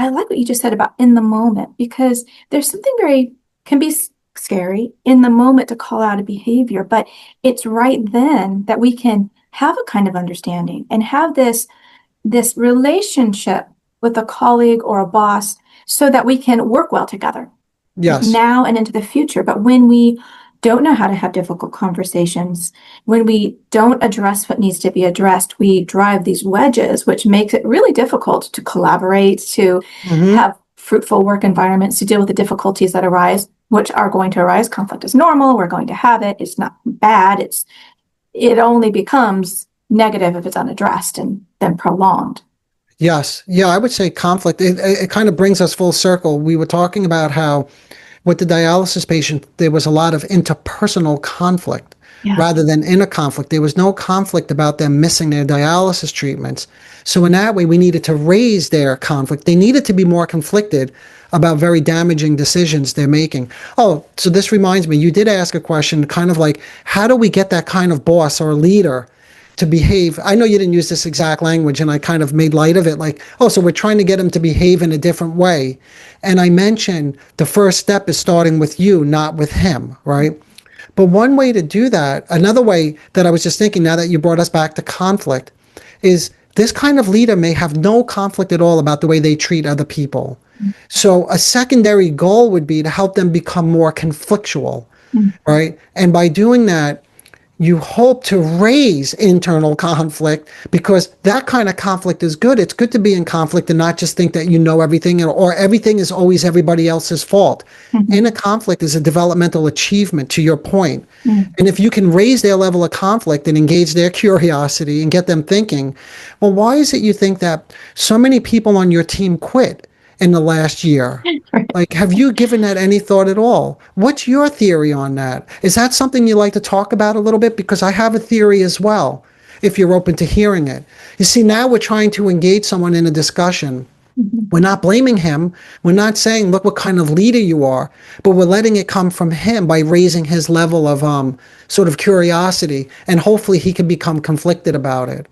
I like what you just said about in the moment, because there's something can be scary in the moment to call out a behavior, but it's right then that we can have a kind of understanding and have this relationship with a colleague or a boss so that we can work well together Yes. now and into the future. But when we don't know how to have difficult conversations, when we don't address what needs to be addressed, we drive these wedges, which makes it really difficult to collaborate, to Hmm. have fruitful work environments, to deal with the difficulties that arise, which are going to arise. Conflict is normal. We're going to have it. It's not bad. It only becomes negative if it's unaddressed and then prolonged. Yes. Yeah, I would say conflict. It kind of brings us full circle. We were talking about how with the dialysis patient, there was a lot of interpersonal conflict Yeah. rather than inner conflict. There was no conflict about them missing their dialysis treatments. So in that way, we needed to raise their conflict. They needed to be more conflicted about very damaging decisions they're making. Oh, so this reminds me, you did ask a question kind of like, how do we get that kind of boss or leader to behave? I know you didn't use this exact language, and I kind of made light of it, like, oh, so we're trying to get him to behave in a different way. And I mentioned the first step is starting with you, not with him, right? But one way to do that, another way that I was just thinking now that you brought us back to conflict, is this kind of leader may have no conflict at all about the way they treat other people. So a secondary goal would be to help them become more conflictual, Mhm. right? And by doing that, you hope to raise internal conflict, because that kind of conflict is good. It's good to be in conflict and not just think that you know everything or everything is always everybody else's fault. Mhm. Inner conflict is a developmental achievement, to your point. Mhm. And if you can raise their level of conflict and engage their curiosity and get them thinking, well, why is it you think that so many people on your team quit in the last year? Like, have you given that any thought at all? What's your theory on that? Is that something you like to talk about a little bit? Because I have a theory as well, if you're open to hearing it. You see, now we're trying to engage someone in a discussion. Mhm. We're not blaming him. We're not saying, look what kind of leader you are, but we're letting it come from him by raising his level of sort of curiosity, and hopefully he can become conflicted about it.